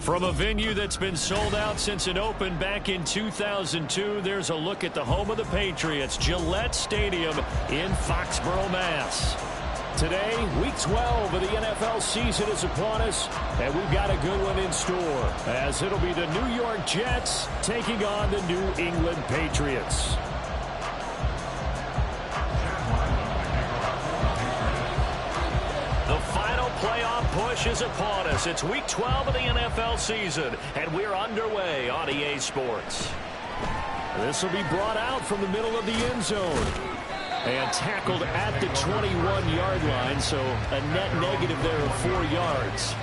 From a venue that's been sold out since it opened back in 2002, there's a look at the home of the Patriots, Gillette Stadium in Foxborough, Mass. Today, Week 12 of the NFL season is upon us, and we've got a good one in store, as it'll be the New York Jets taking on the New England Patriots. The final playoff push is upon us. It's Week 12 of the NFL season, and we're underway on EA Sports. This will be brought out from the middle of the end zone and tackled at the 21-yard line, so a net negative there of 4 yards.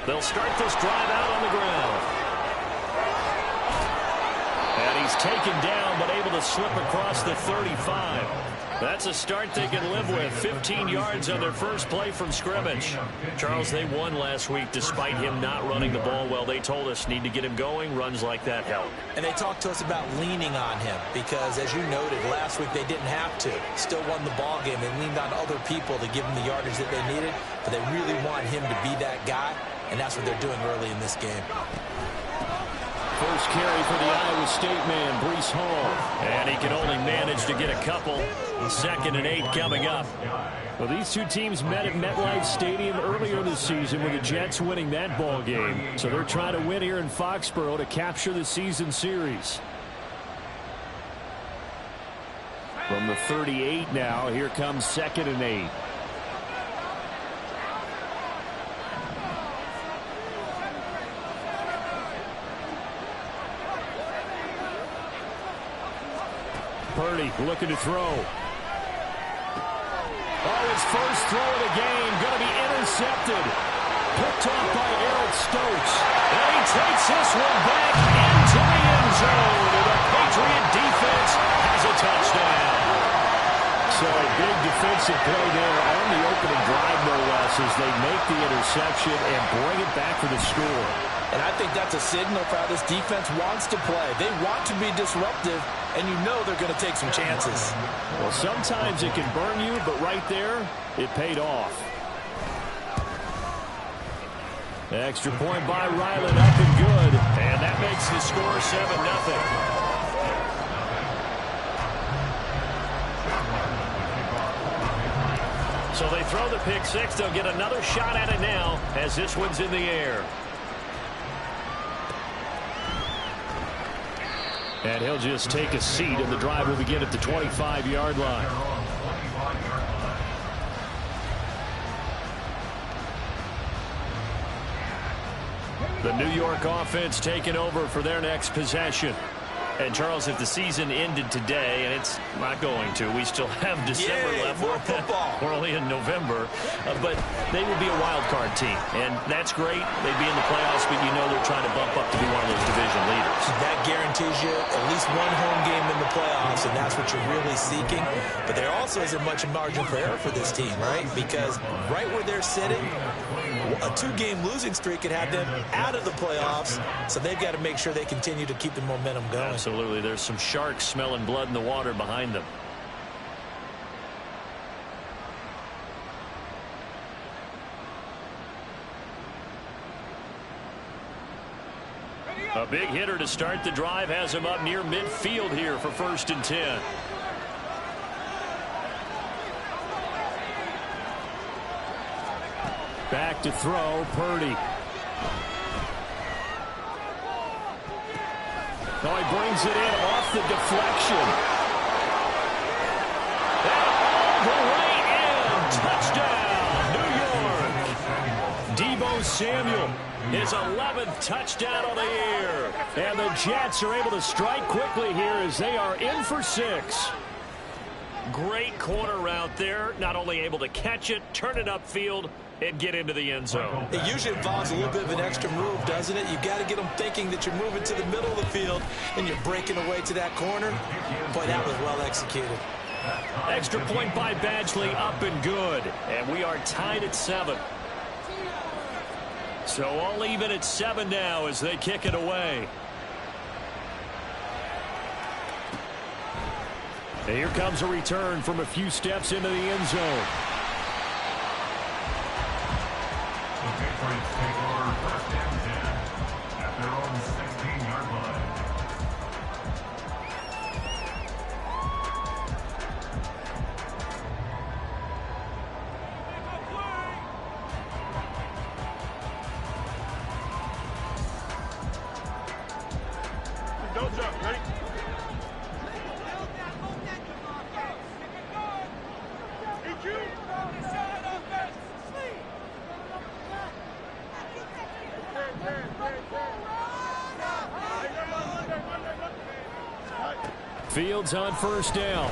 They'll start this drive out on the ground. And he's taken down, but able to slip across the 35. That's a start they can live with. 15 yards on their first play from scrimmage. Charles, they won last week despite him not running the ball well. They told us need to get him going. Runs like that help. And they talked to us about leaning on him because, as you noted, last week they didn't have to. Still won the ball game. They leaned on other people to give them the yardage that they needed, but they really want him to be that guy. And that's what they're doing early in this game. First carry for the Iowa State man, Breece Hall. And he can only manage to get a couple. 2nd and 8 coming up. Well, these two teams met at MetLife Stadium earlier this season with the Jets winning that ball game. So they're trying to win here in Foxborough to capture the season series. From the 38 now, here comes 2nd and 8. Purdy looking to throw. Oh, his first throw of the game going to be intercepted. Picked off by Eric Stokes. And he takes this one back into the end zone. And the Patriot defense has a touchdown. So a big defensive play there on the opening drive, no less, as they make the interception and bring it back for the score. And I think that's a signal for how this defense wants to play. They want to be disruptive, and you know they're going to take some chances. Well, sometimes it can burn you, but right there, it paid off. The extra point by Ryland up and good. And that makes the score 7-0. So they throw the pick six. They'll get another shot at it now as this one's in the air. And he'll just take a seat, and the drive will begin at the 25-yard line. The New York offense taking over for their next possession. And, Charles, if the season ended today, and it's not going to, we still have December left. More football. We're only in November. But they would be a wild card team. And that's great. They'd be in the playoffs, but you know they're trying to bump up to be one of those division leaders. That guarantees you at least one home game in the playoffs, and that's what you're really seeking. But there also isn't much margin for error for this team, right? Because right where they're sitting, a 2-game losing streak could have them out of the playoffs, so they've got to make sure they continue to keep the momentum going. Absolutely. There's some sharks smelling blood in the water behind them. A big hitter to start the drive has him up near midfield here for 1st and 10. Back to throw, Purdy. Now he brings it in off the deflection. All the way in. Touchdown, New York. Deebo Samuel, his 11th touchdown of the year. And the Jets are able to strike quickly here as they are in for 6. Great corner route there. Not only able to catch it, turn it upfield, and get into the end zone. It usually involves a little bit of an extra move, doesn't it? You've got to get them thinking that you're moving to the middle of the field and you're breaking away to that corner. Boy, that was well executed. Extra point by Badgley, up and good. And we are tied at 7. So all even at 7 now as they kick it away. And here comes a return from a few steps into the end zone. The Patriots take over 1st and 10 at their own 16-yard line. Don't jump, ready? Fields on 1st down.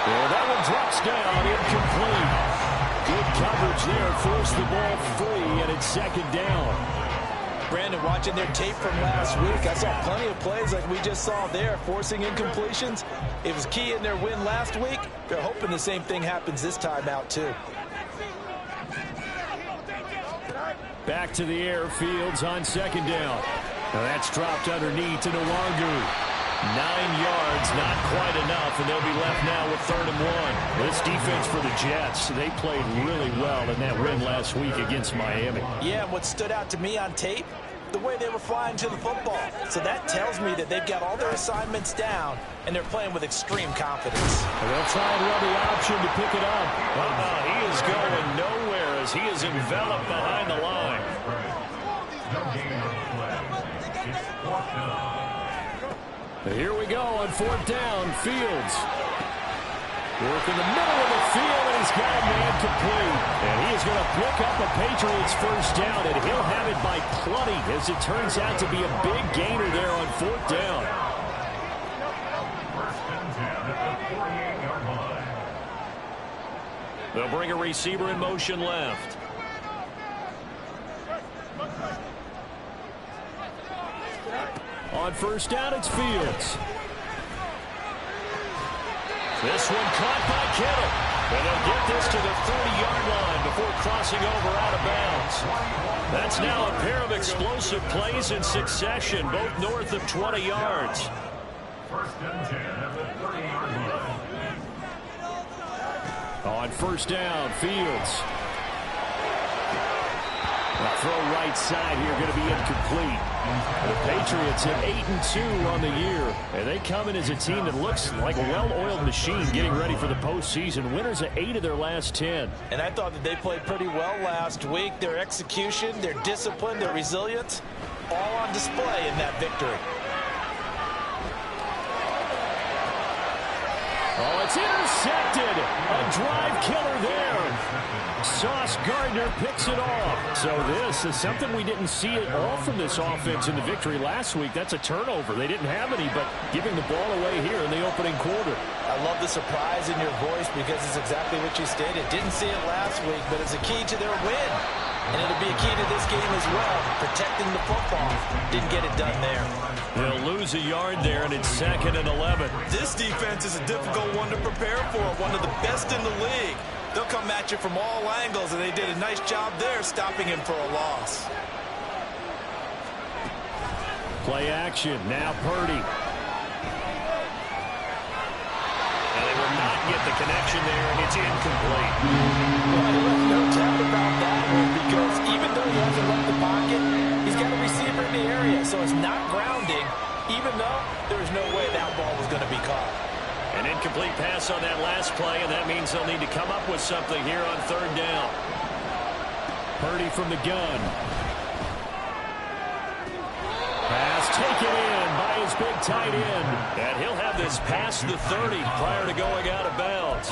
Well, that one drops down, incomplete. Good coverage there, forced the ball free, and it's 2nd down. Brandon, watching their tape from last week, I saw plenty of plays like we just saw there, forcing incompletions. It was key in their win last week. They're hoping the same thing happens this time out, too. Back to the air, Fields on 2nd down. Now that's dropped underneath to Nwangu. 9 yards, not quite enough, and they'll be left now with 3rd and 1. This defense for the Jets, they played really well in that win last week against Miami. Yeah, and what stood out to me on tape, the way they were flying to the football. So that tells me that they've got all their assignments down, and they're playing with extreme confidence. And they'll try and run the option to pick it up. He is going nowhere as he is enveloped behind the line. No gain on the play. It's 4th down. Here we go on 4th down. Fields. Work in the middle of the field, and he's got a man complete. And he is going to pick up a Patriots 1st down, and he'll have it by plenty, as it turns out to be a big gainer there on 4th down. 1st and 10 at the 48-yard line. They'll bring a receiver in motion left. On 1st down, it's Fields. This one caught by Kittle. And they'll get this to the 30-yard line before crossing over out of bounds. That's now a pair of explosive plays in succession, both north of 20 yards. 1st and 10 at the 30-yard line. On 1st down, Fields. Throw right side here, going to be incomplete. The Patriots have 8-2 on the year, and they come in as a team that looks like a well-oiled machine getting ready for the postseason. Winners of 8 of their last 10. And I thought that they played pretty well last week. Their execution, their discipline, their resilience, all on display in that victory. Oh, it's intercepted. A drive killer there. Sauce Gardner picks it off. So this is something we didn't see at all from this offense in the victory last week. That's a turnover. They didn't have any, but giving the ball away here in the opening quarter. I love the surprise in your voice because it's exactly what you stated. Didn't see it last week, but it's a key to their win. And it'll be a key to this game as well, protecting the football. Didn't get it done there. They'll lose a yard there, and it's 2nd and 11. This defense is a difficult one to prepare for, one of the best in the league. They'll come at you from all angles, and they did a nice job there stopping him for a loss. Play action, now Purdy. And they will not get the connection there, and it's incomplete. Well, no doubt about that one, because even though he hasn't left the pocket, he's got a receiver in the area, so it's not grounding, even though there's no way that ball was going to be caught. An incomplete pass on that last play, and that means they'll need to come up with something here on 3rd down. Purdy from the gun. Pass taken in by his big tight end. And he'll have this past the 30 prior to going out of bounds.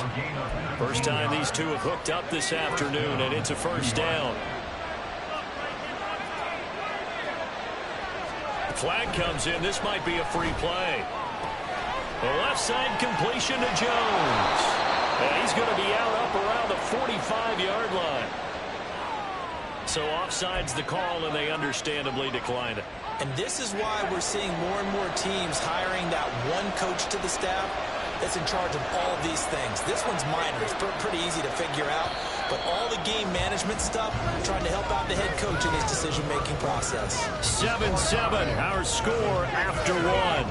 First time these two have hooked up this afternoon, and it's a 1st down. Flag comes in. This might be a free play. The left side completion to Jones. And he's going to be out up around the 45-yard line. So offside's the call, and they understandably declined it. And this is why we're seeing more and more teams hiring that one coach to the staff that's in charge of all of these things. This one's minor. It's pretty easy to figure out. But all the game management stuff, trying to help out the head coach in his decision-making process. 7-7, our score after one.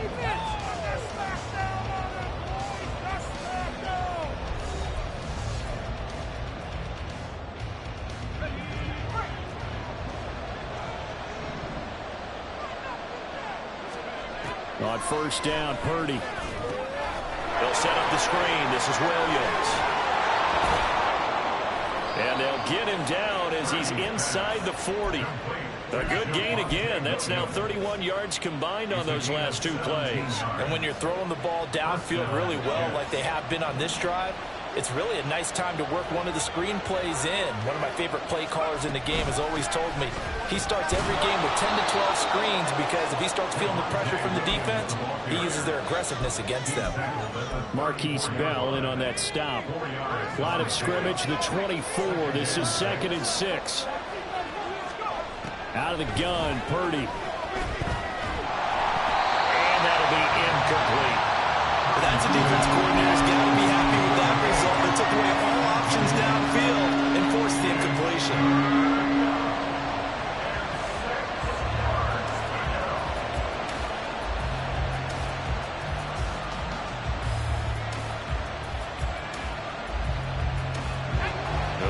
On first down, Purdy. They'll set up the screen. This is Williams. And they'll get him down as he's inside the 40. A good gain again. That's now 31 yards combined on those last two plays. And when you're throwing the ball downfield really well like they have been on this drive, it's really a nice time to work one of the screen plays in. One of my favorite play callers in the game has always told me he starts every game with 10 to 12 screens because if he starts feeling the pressure from the defense, he uses their aggressiveness against them. Marquise Bell in on that stop. Line of scrimmage, the 24. This is 2nd and 6. Out of the gun, Purdy. And that'll be incomplete. That's a defense coordinator's got to be happy with that result. They took away all options downfield and forced the incompletion.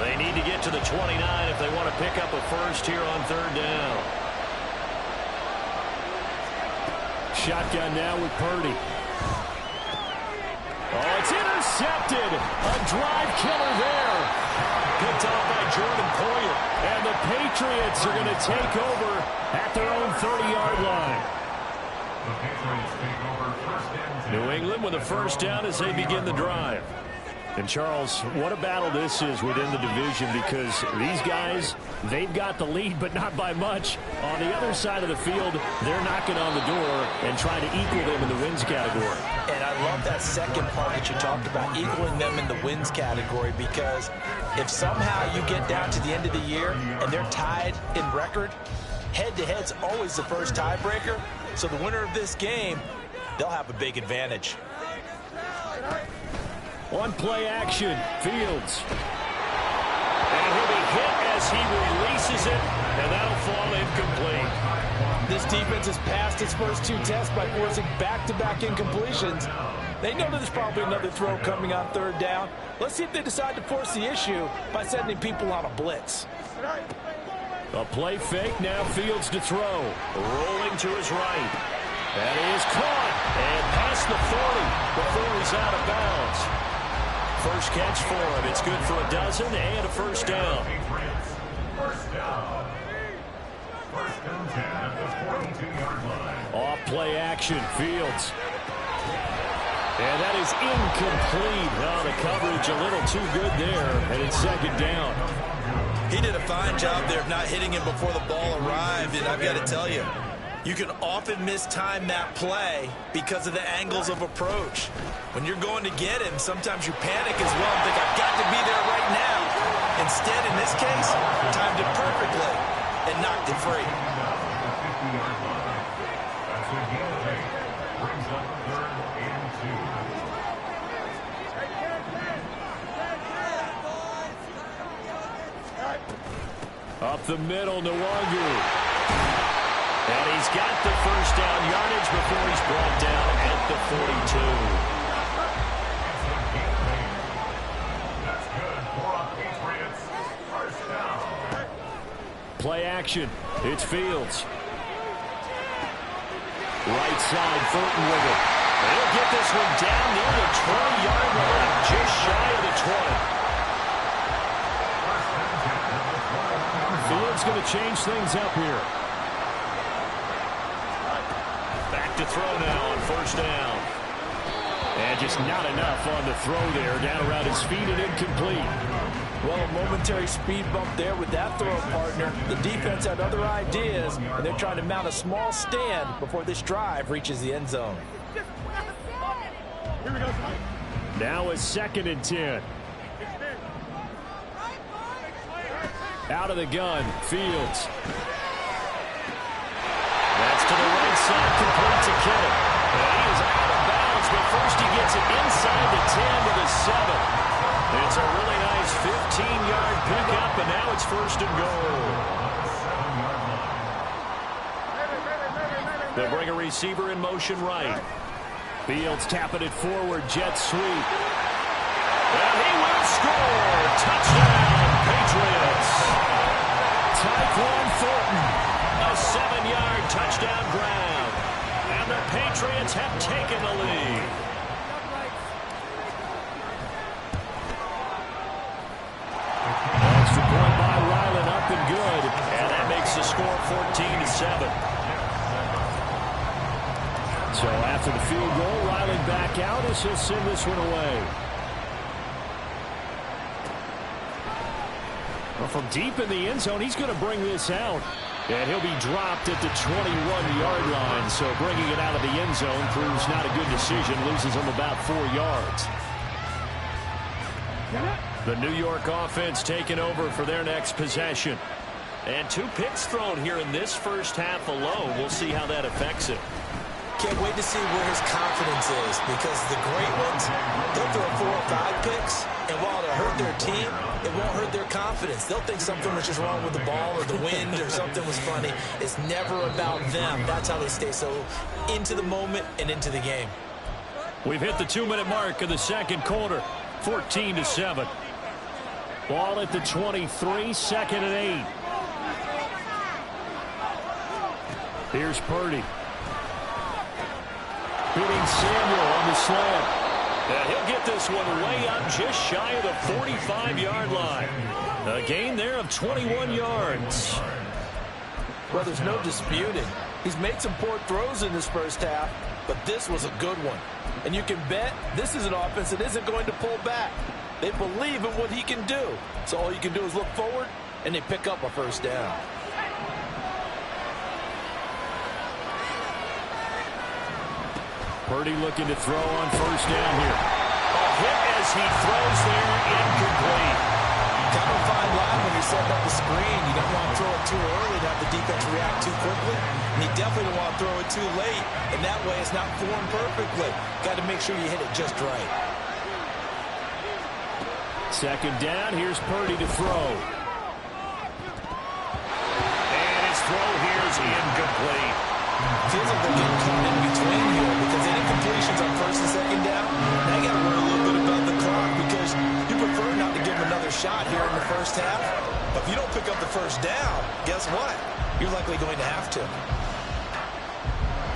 They need to get to the 29 if they want to pick up a first here on 3rd down. Shotgun now with Purdy. Oh, it's intercepted. A drive killer there. Picked off by Jordan Poyer. And the Patriots are going to take over at their own 30-yard line. The Patriots take over first and 10. New England with a first down as they begin the drive. And, Charles, what a battle this is within the division because these guys, they've got the lead, but not by much. On the other side of the field, they're knocking on the door and trying to equal them in the wins category. And I love that second part that you talked about, equaling them in the wins category, because if somehow you get down to the end of the year and they're tied in record, head-to-head's always the first tiebreaker. So the winner of this game, they'll have a big advantage. One play action, Fields. And he'll be hit as he releases it, and that'll fall incomplete. This defense has passed its first two tests by forcing back-to-back incompletions. They know there's probably another throw coming on 3rd down. Let's see if they decide to force the issue by sending people on a blitz. A play fake, now Fields to throw. Rolling to his right. That is caught and past the 40 before he's out of bounds. First catch for him. It's good for a dozen and a first down. First down. First and 10 at the 42-yard line. Off play action, Fields. And that is incomplete. Oh, the coverage a little too good there, and it's 2nd down. He did a fine job there of not hitting him before the ball arrived, and I've got to tell you, you can often mistime that play because of the angles of approach. When you're going to get him, sometimes you panic as well and think, I've got to be there right now. Instead, in this case, timed it perfectly and knocked it free. That's a game take. Brings up 3rd and 2. Up the middle, Nwangu. And he's got the first down yardage before he's brought down at the 42. That's good for a Patriots. First down. Play action. It's Fields. Right side, Fulton with it. They'll get this one down near the 20-yard line, just shy of the 20. Fields going to change things up here. To throw now on first down. And just not enough on the throw there. Down around his feet and incomplete. Well, a momentary speed bump there with that throw, partner. The defense had other ideas, and they're trying to mount a small stand before this drive reaches the end zone. Here we go, Mike. Now a 2nd and 10. Out of the gun, Fields. That's to the right side, complete to Kittle. And he is out of bounds, but first he gets it inside the 10 to the 7. It's a really nice 15-yard pickup, and now it's 1st and goal. They'll bring a receiver in motion right. Fields tapping it forward, jet sweep. And he will score. Touchdown, Patriots. Tyquan Thornton, a 7-yard touchdown grab. And the Patriots have taken the lead. Extra point by Ryland, up and good. And that makes the score 14-7. So after the field goal, Ryland back out as he'll send this one away. Well, from deep in the end zone, he's going to bring this out. And he'll be dropped at the 21-yard line. So bringing it out of the end zone proves not a good decision. Loses him about 4 yards. The New York offense taking over for their next possession. And 2 picks thrown here in this first half alone. We'll see how that affects it. Can't wait to see where his confidence is, because the great ones, they'll throw 4 or 5 picks, and while it'll hurt their team, it won't hurt their confidence. They'll think something was just wrong with the ball or the wind or something was funny. It's never about them. That's how they stay so into the moment and into the game. We've hit the 2-minute mark of the second quarter, 14-7. Ball at the 23, 2nd and 8. Here's Purdy. Hitting Samuel on the slant. And he'll get this one way up just shy of the 45-yard line. A gain there of 21 yards. Well, there's no disputing. He's made some poor throws in this first half, but this was a good one. And you can bet this is an offense that isn't going to pull back. They believe in what he can do. So all you can do is look forward, and they pick up a first down. Purdy looking to throw on first down here. A hit as he throws there, incomplete. Kind of a fine line when you're setting up the screen. You don't want to throw it too early to have the defense react too quickly. And you definitely don't want to throw it too late. And that way it's not formed perfectly. Got to make sure you hit it just right. 2nd down, here's Purdy to throw. And his throw here is incomplete. Feels like they're getting caught in between here, because any completions on 1st and 2nd down, now you got to worry a little bit about the clock, because you prefer not to give them another shot here in the first half. But if you don't pick up the first down, guess what? You're likely going to have to.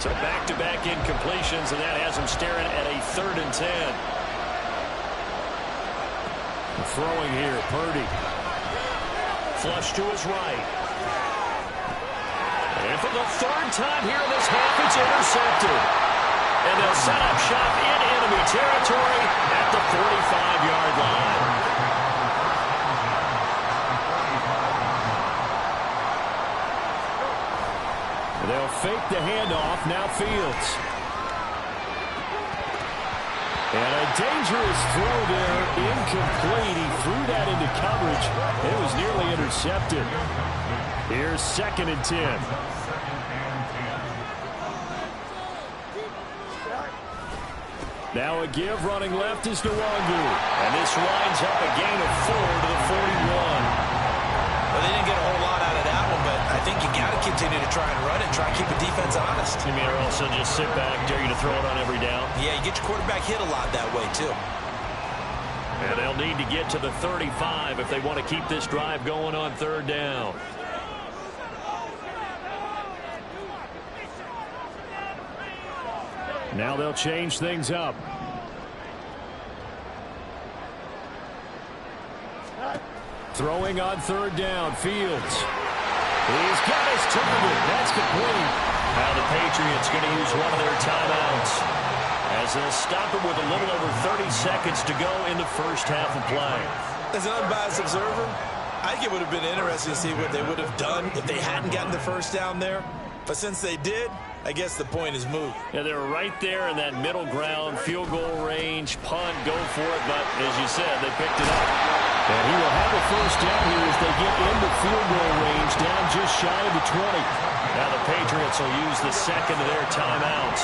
So back-to-back incompletions, and that has him staring at a 3rd and 10. Throwing here, Purdy. Flush to his right. And for the 3rd time here in this half, it's intercepted. And they'll set up shop in enemy territory at the 45-yard line. They'll fake the handoff, now Fields. And a dangerous throw there, incomplete. He threw that into coverage. It was nearly intercepted. Here's 2nd and 10. Now a give, running left is Nwangu. And this winds up a gain of 4 to the 41. Well, they didn't get a whole lot out of that one, but I think you got to continue to try and run it, try and keep the defense honest. You mean, or also just sit back, dare you to throw it on every down? Yeah, you get your quarterback hit a lot that way, too. And they'll need to get to the 35 if they want to keep this drive going on 3rd down. Now they'll change things up. Throwing on 3rd down, Fields. He's got his target. That's complete. Now the Patriots going to use one of their timeouts, as they'll stop him with a little over 30 seconds to go in the first half of play. As an unbiased observer, I think it would have been interesting to see what they would have done if they hadn't gotten the first down there. But since they did, I guess the point is moot. Yeah, they're right there in that middle ground, field goal range, punt, go for it. But as you said, they picked it up. And he will have a first down here as they get into field goal range, down just shy of the 20. Now the Patriots will use the second of their timeouts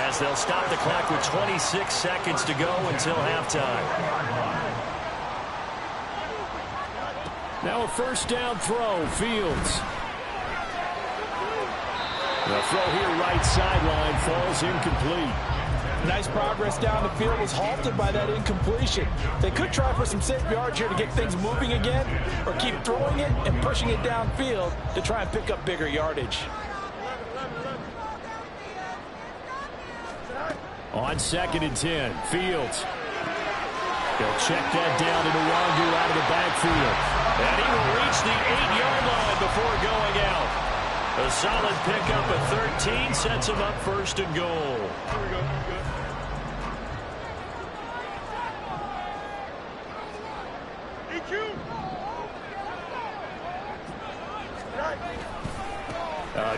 as they'll stop the clock with 26 seconds to go until halftime. Now a first down throw, Fields. The throw here right sideline falls incomplete. Nice progress down the field was halted by that incompletion. They could try for some safe yards here to get things moving again, or keep throwing it and pushing it downfield to try and pick up bigger yardage. On 2nd and 10, Fields. They'll check that down to Nwangu out of the backfield. And he will reach the 8-yard line before going out. A solid pickup at 13 sets him up first and goal. Here we go. EQ.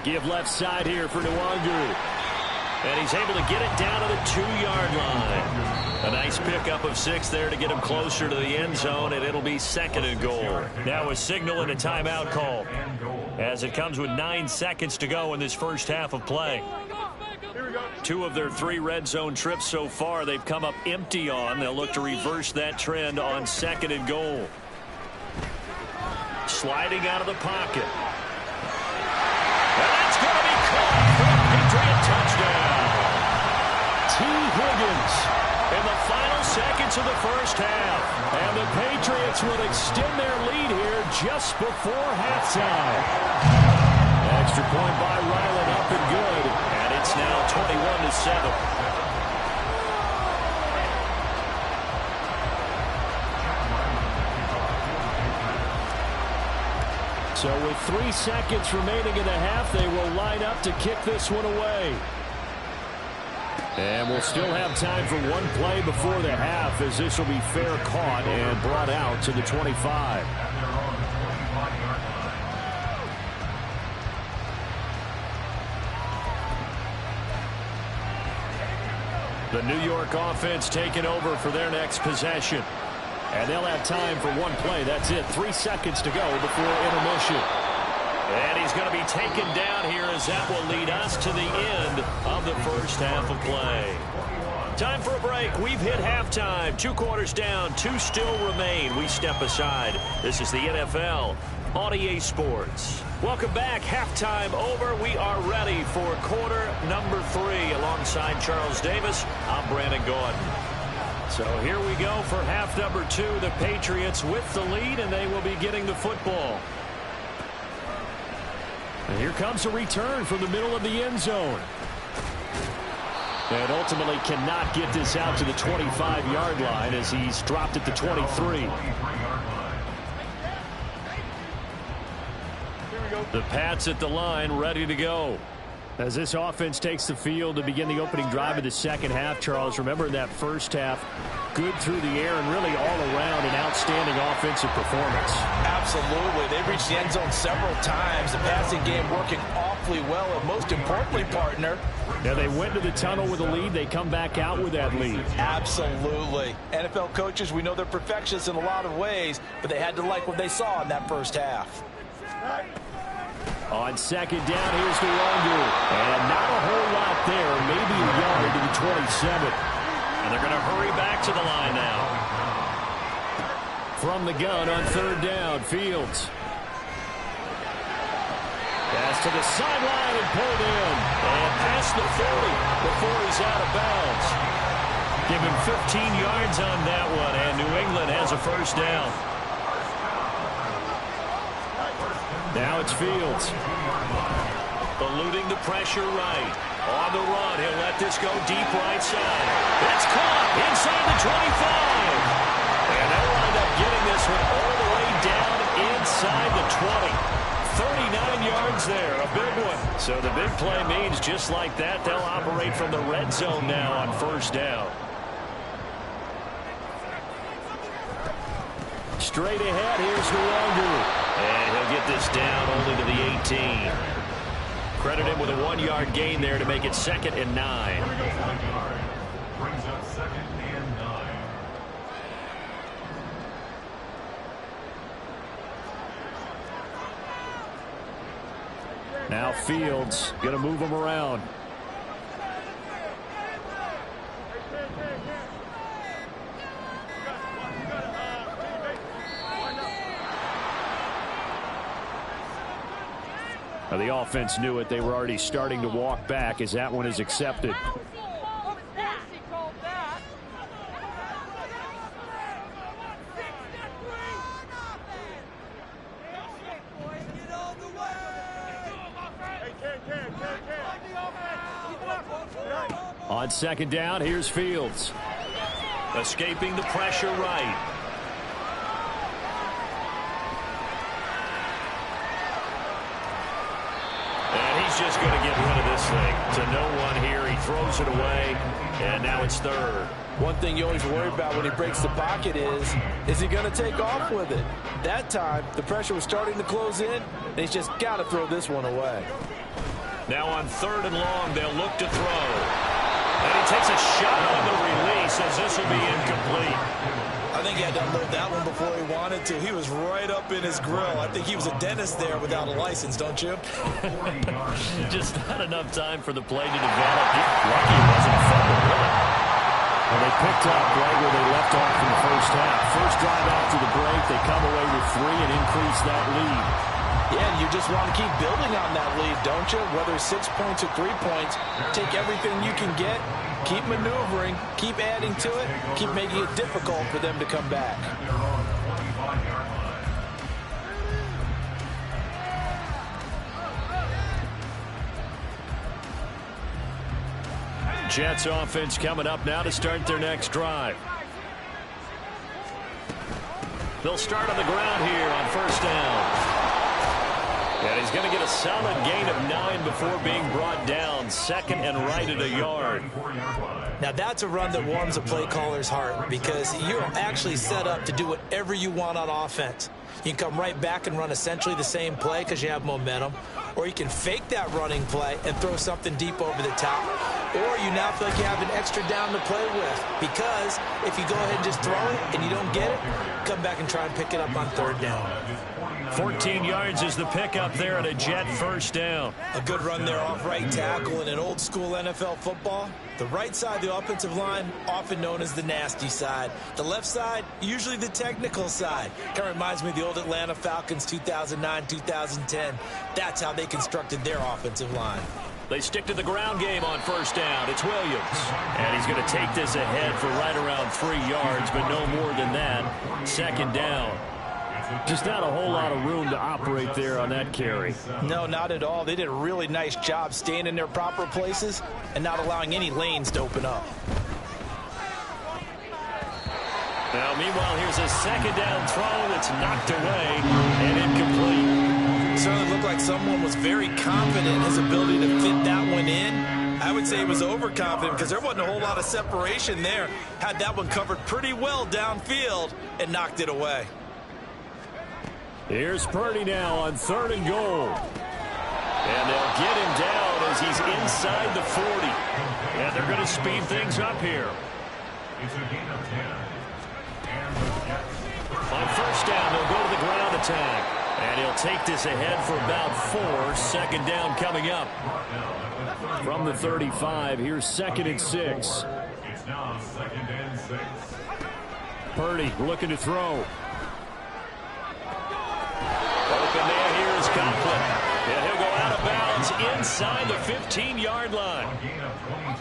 Give left side here for Nwangu. And he's able to get it down to the 2-yard line. A nice pickup of 6 there to get him closer to the end zone, and it'll be 2nd and goal. Now a signal and a timeout call as it comes with 9 seconds to go in this first half of play. 2 of their 3 red zone trips so far they've come up empty on. They'll look to reverse that trend on 2nd and goal. Sliding out of the pocket. And that's going to be caught for a Patriot touchdown. T. Higgins in the final seconds of the first half. And the Patriots will extend their lead here just before halftime. Extra point by Ryland up and good. And it's now 21-7. So with 3 seconds remaining in the half, they will line up to kick this one away. And we'll still have time for one play before the half, as this will be fair caught and brought out to the 25. The New York offense taking over for their next possession. And they'll have time for one play. That's it. 3 seconds to go before intermission. And he's going to be taken down here as that will lead us to the end of the first half of play. Time for a break. We've hit halftime. 2 quarters down. 2 still remain. We step aside. This is the NFL on EA Sports. Welcome back. Halftime over. We are ready for quarter number 3. Alongside Charles Davis, I'm Brandon Gordon. So here we go for half number 2. The Patriots with the lead, and they will be getting the football. And here comes a return from the middle of the end zone. And ultimately cannot get this out to the 25-yard line as he's dropped at the 23. The Pats at the line, ready to go. As this offense takes the field to begin the opening drive of the second half, Charles, remember that first half, good through the air and really all around an outstanding offensive performance. Absolutely. They reached the end zone several times. The passing game working awfully well, and most importantly, partner. Now they went to the tunnel with a lead. They come back out with that lead. Absolutely. NFL coaches, we know they're perfectionists in a lot of ways, but they had to like what they saw in that first half. On second down, here's Nwangu. And not a whole lot there, maybe a yard to the 27. And they're going to hurry back to the line now. From the gun on third down, Fields. Pass to the sideline and pulled in. And past the 40 before he's out of bounds. Give him 15 yards on that one, and New England has a first down. Now it's Fields. Eluding the pressure right. On the run, he'll let this go deep right side. It's caught inside the 25. And they'll wind up getting this one all the way down inside the 20. 39 yards there, a big one. So the big play means just like that, they'll operate from the red zone now on first down. Straight ahead, here's Nwangu. And he'll get this down only to the 18. Credit him with a 1-yard gain there to make it 2nd and 9. Brings up 2nd and 9. Now Fields going to move him around. The offense knew it. They were already starting to walk back as that one is accepted. On 2nd down, here's Fields. Escaping the pressure right. Just going to get rid of this thing to no one here. He throws it away, and now it's 3rd. One thing you always worry about when he breaks the pocket is he going to take off with it? That time, the pressure was starting to close in, and he's just got to throw this one away. Now on 3rd and long, they'll look to throw. And he takes a shot on the release as this will be incomplete. I think he had to unload that one before he wanted to. He was right up in his grill. I think he was a dentist there without a license, don't you? Just not enough time for the play to develop. Lucky it wasn't a fumble, really. Well, they picked up right where they left off in the first half. First drive after the break, they come away with 3 and increase that lead. Yeah, and you just want to keep building on that lead, don't you? Whether 6 points or 3 points, take everything you can get. Keep maneuvering, keep adding to it, keep making it difficult for them to come back. Jets offense coming up now to start their next drive. They'll start on the ground here on 1st down. And he's going to get a solid gain of 9 before being brought down. 2nd and right at a yard. Now that's a run that warms a play caller's heart because you're actually set up to do whatever you want on offense. You can come right back and run essentially the same play because you have momentum. Or you can fake that running play and throw something deep over the top. Or you now feel like you have an extra down to play with. Because if you go ahead and just throw it and you don't get it, come back and try and pick it up on 3rd down. 14 yards is the pickup there at a Jet 1st down. A good run there off right tackle in an old school NFL football. The right side, the offensive line, often known as the nasty side. The left side, usually the technical side. Kind of reminds me of the old Atlanta Falcons 2009, 2010. That's how they constructed their offensive line. They stick to the ground game on 1st down. It's Williams. And he's going to take this ahead for right around 3 yards, but no more than that. 2nd down. Just not a whole lot of room to operate there on that carry. No, not at all. They did a really nice job staying in their proper places and not allowing any lanes to open up. Now, meanwhile, here's a 2nd down throw that's knocked away and incomplete. It certainly looked like someone was very confident in his ability to fit that one in. I would say he was overconfident because there wasn't a whole lot of separation there. Had that one covered pretty well downfield and knocked it away. Here's Purdy now on 3rd and goal. And they'll get him down as he's inside the 40. And they're going to speed things up here. It's a gain of 10. On 1st down, they'll go to the ground attack. And he'll take this ahead for about 4. 2nd down coming up. From the 35, here's 2nd and 6. It's now 2nd and 6. Purdy looking to throw. Open man here is Conklin. And he'll go out of bounds inside the 15-yard line.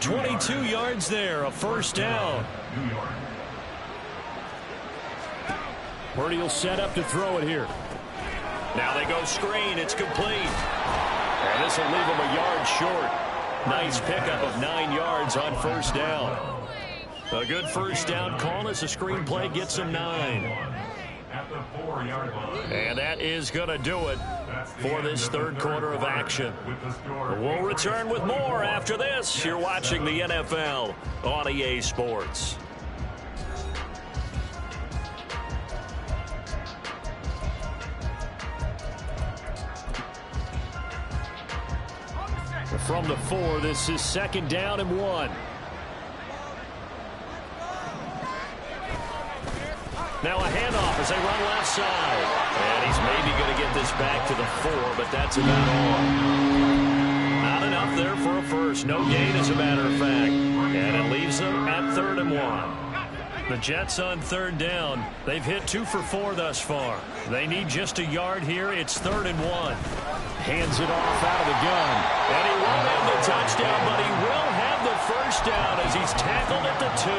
22 yards there, a 1st down. Purdy will set up to throw it here. Now they go screen. It's complete. And this will leave him a yard short. Nice pickup of 9 yards on 1st down. A good 1st down call as the screen play gets him 9. And that is going to do it for this 3rd quarter of action. We'll return with more after this. You're watching the NFL on EA Sports. From the 4, this is 2nd down and 1. Now a handoff as they run left side. And he's maybe going to get this back to the 4, but that's about all. Not enough there for a first. No gain, as a matter of fact. And it leaves them at 3rd and 1. The Jets on 3rd down. They've hit 2 for 4 thus far. They need just a yard here. It's 3rd and 1. Hands it off out of the gun. And he won't have the touchdown, but he will have the first down as he's tackled at the 2.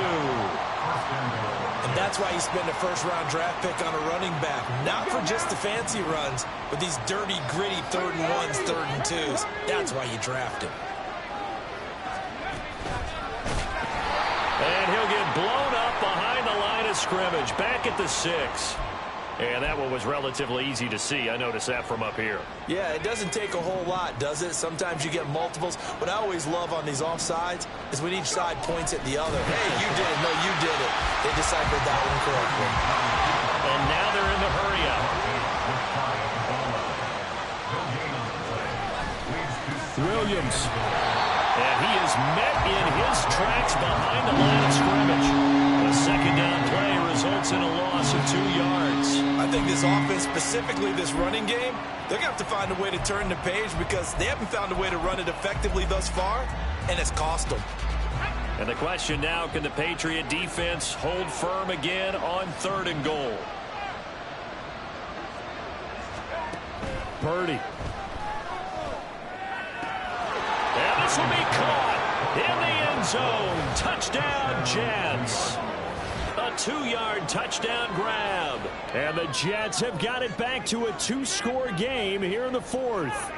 And that's why you spend a first-round draft pick on a running back. Not for just the fancy runs, but these dirty, gritty 3rd and 1s, 3rd and 2s. That's why you draft him. And he'll get blown up behind the line of scrimmage. Back at the 6. And that one was relatively easy to see. I noticed that from up here. Yeah, it doesn't take a whole lot, does it? Sometimes you get multiples. What I always love on these offsides is when each side points at the other. Hey, you did it. No, you did it. They deciphered that one correctly. And now they're in the hurry-up. Williams. And he is met in his tracks behind the line of scrimmage. The 2nd down play results in a loss of 2 yards. I think this offense, specifically this running game, they're going to have to find a way to turn the page because they haven't found a way to run it effectively thus far, and it's cost them. And the question now, can the Patriot defense hold firm again on 3rd and goal? Purdy. And this will be caught in the end zone. Touchdown, Jets. A 2-yard touchdown grab. And the Jets have got it back to a 2-score game here in the 4th.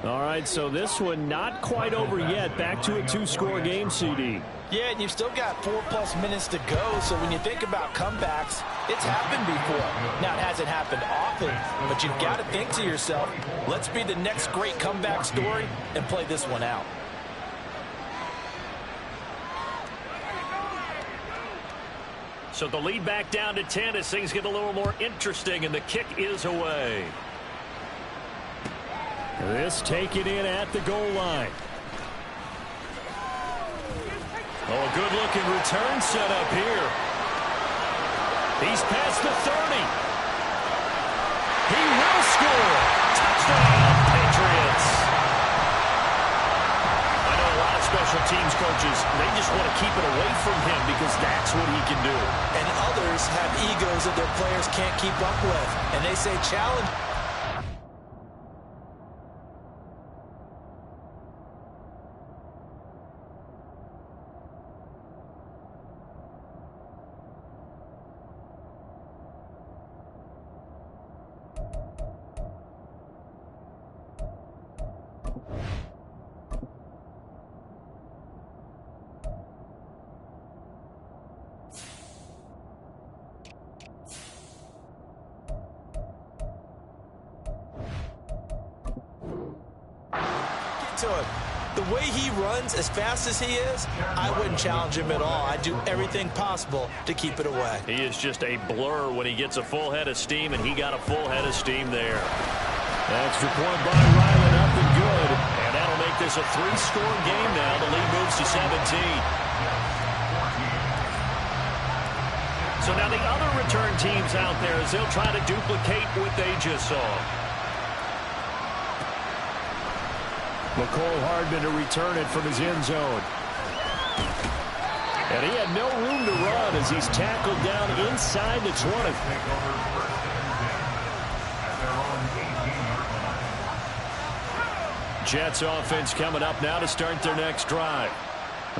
All right, so this one not quite over yet. Back to a 2-score game, CD. Yeah, and you've still got 4+ minutes to go, so when you think about comebacks, it's happened before. Now, it hasn't happened often, but you've got to think to yourself, let's be the next great comeback story and play this one out. So the lead back down to 10 as things get a little more interesting, and the kick is away. This taken in at the goal line. Oh, a good-looking return set up here. He's past the 30. He will score. Touchdown, Patriots. I know a lot of special teams coaches, they just want to keep it away from him because that's what he can do. And others have egos that their players can't keep up with, and they say challenge. To him. The way he runs as fast as he is, I wouldn't challenge him at all. I'd do everything possible to keep it away. He is just a blur when he gets a full head of steam, and he got a full head of steam there. Extra point by Ryland, up and good. And that'll make this a 3-score game now. The lead moves to 17. So now the other return teams out there as they'll try to duplicate what they just saw. McCole Hardman to return it from his end zone. And he had no room to run as he's tackled down inside the 20. Jets offense coming up now to start their next drive.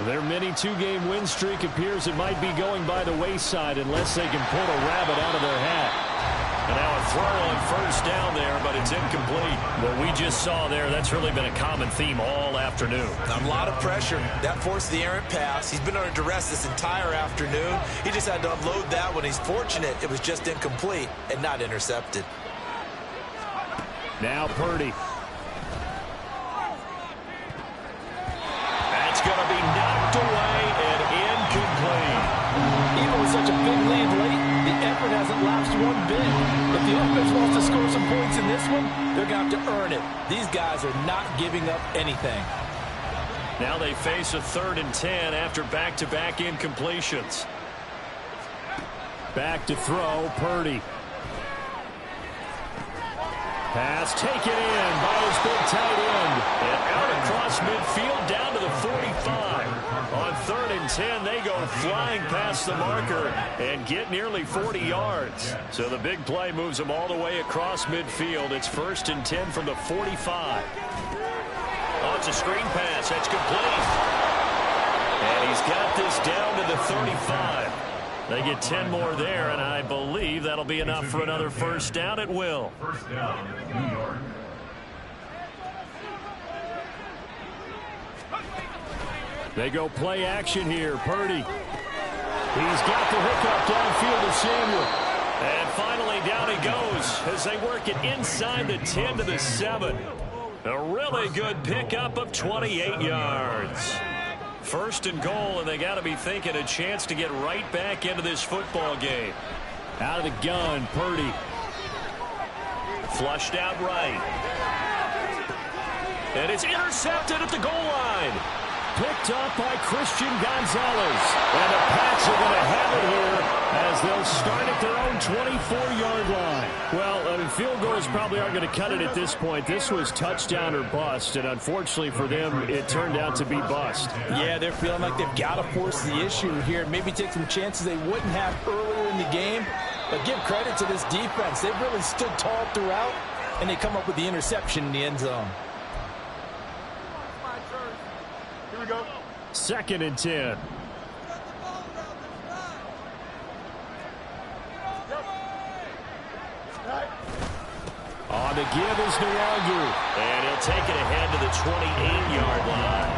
Their mini 2-game win streak appears it might be going by the wayside unless they can pull a rabbit out of their hat. And now a throw on first down there, but it's incomplete. What we just saw there, that's really been a common theme all afternoon. A lot of pressure. That forced the errant pass. He's been under duress this entire afternoon. He just had to unload that one. He's fortunate it was just incomplete and not intercepted. Now Purdy. That's going to be knocked away and incomplete. Even with such a big lead late, the effort hasn't lapsed one bit. If the offense wants to score some points in this one, they're going to have to earn it. These guys are not giving up anything. Now they face a 3rd and 10 after back-to-back incompletions. Back to throw, Purdy. Pass taken in by his big tight end. And out across midfield down to the 45. On 3rd and 10, they go flying past the marker and get nearly 40 yards. So the big play moves them all the way across midfield. It's 1st and 10 from the 45. Oh, it's a screen pass. That's complete. And he's got this down to the 35. They get 10 more there, and I believe that'll be enough for another first down at will. First down, New York. They go play action here. Purdy. He's got the hookup downfield to Samuel. And finally down he goes as they work it inside the 10 to the 7. A really good pickup of 28 yards. 1st and goal, and they got to be thinking a chance to get right back into this football game. Out of the gun, Purdy. Flushed out right. And it's intercepted at the goal line. Picked up by Christian Gonzalez. And the Pats are going to have it here as they'll start at their own 24-yard line. Well, field goals probably aren't going to cut it at this point. This was touchdown or bust, and unfortunately for them, it turned out to be bust. Yeah, they're feeling like they've got to force the issue here. Maybe take some chances they wouldn't have earlier in the game. But give credit to this defense. They've really stood tall throughout, and they come up with the interception in the end zone. Here we go. 2nd and 10. On the give is Nwangu. And he'll take it ahead to the 28-yard line.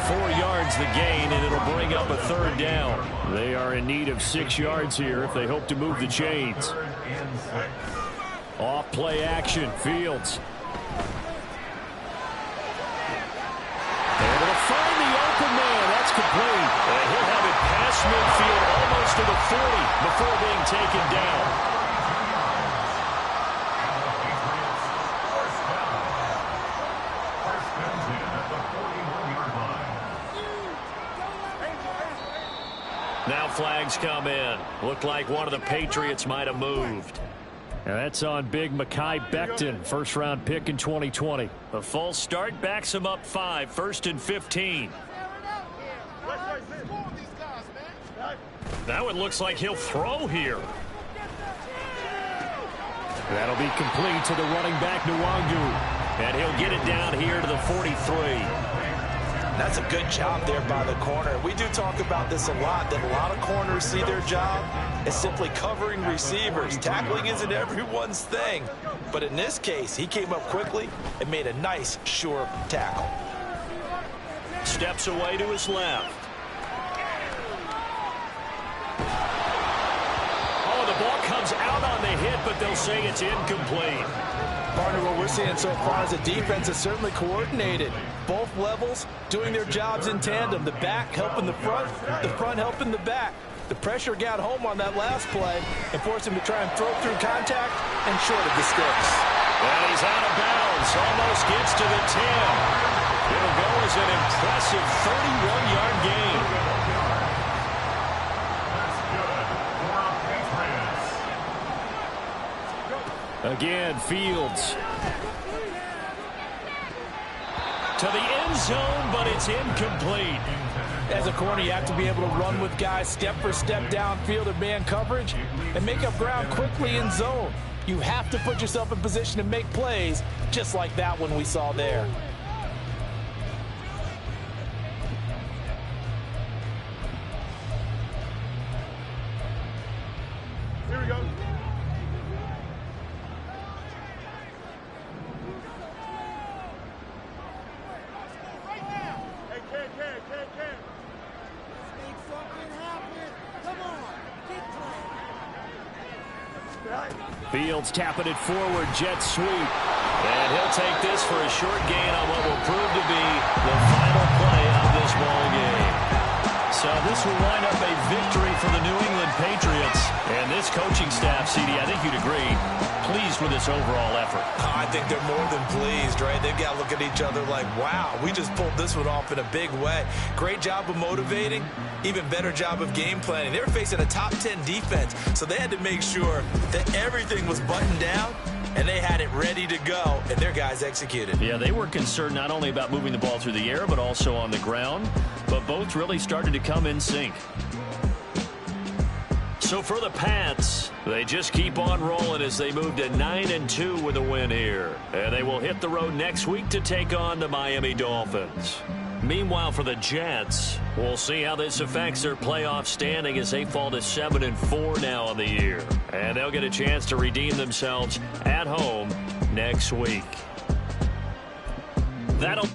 4 yards the gain, and it'll bring up a 3rd down. They are in need of 6 yards here if they hope to move the chains. Off play action, Fields. And it'll find the open man. That's complete. And he'll have it past midfield almost to the 40 before being taken down. Now flags come in. Looked like one of the Patriots might have moved. And that's on big Mekhi Becton, first-round pick in 2020. A false start backs him up 5, 1st and 15. Now it looks like he'll throw here. That'll be complete to the running back, Nwangu. And he'll get it down here to the 43. That's a good job there by the corner. We do talk about this a lot, that a lot of corners see their job as simply covering receivers. Tackling isn't everyone's thing. But in this case, he came up quickly and made a nice, sure tackle. Steps away to his left. Oh, the ball comes out on the hit, but they'll say it's incomplete. Partner, what we're seeing so far is the defense is certainly coordinated. Both levels doing their jobs in tandem. The back helping the front helping the back. The pressure got home on that last play and forced him to try and throw through contact and short of the sticks. And he's out of bounds. Almost gets to the 10. It'll go as an impressive 31-yard gain. Again, Fields. To the end zone, but it's incomplete. As a corner, you have to be able to run with guys step for step downfield in man coverage and make up ground quickly in zone. You have to put yourself in position to make plays just like that one we saw there. Here we go. Fields tapping it forward, jet sweep. And he'll take this for a short gain on what will prove to be the final play of this ball game. So this will wind up a victory for the New England Patriots. And this coaching staff, CD, I think you'd agree, pleased with this overall effort. I think they're more than pleased, right? They've got to look at each other like, wow, we just pulled this one off in a big way. Great job of motivating, even better job of game planning. They were facing a top 10 defense, so they had to make sure that everything was buttoned down, and they had it ready to go, and their guys executed. Yeah, they were concerned not only about moving the ball through the air, but also on the ground, but both really started to come in sync. So for the Pats, they just keep on rolling as they move to 9-2 with a win here. And they will hit the road next week to take on the Miami Dolphins. Meanwhile, for the Jets, we'll see how this affects their playoff standing as they fall to 7-4 now on the year. And they'll get a chance to redeem themselves at home next week. That'll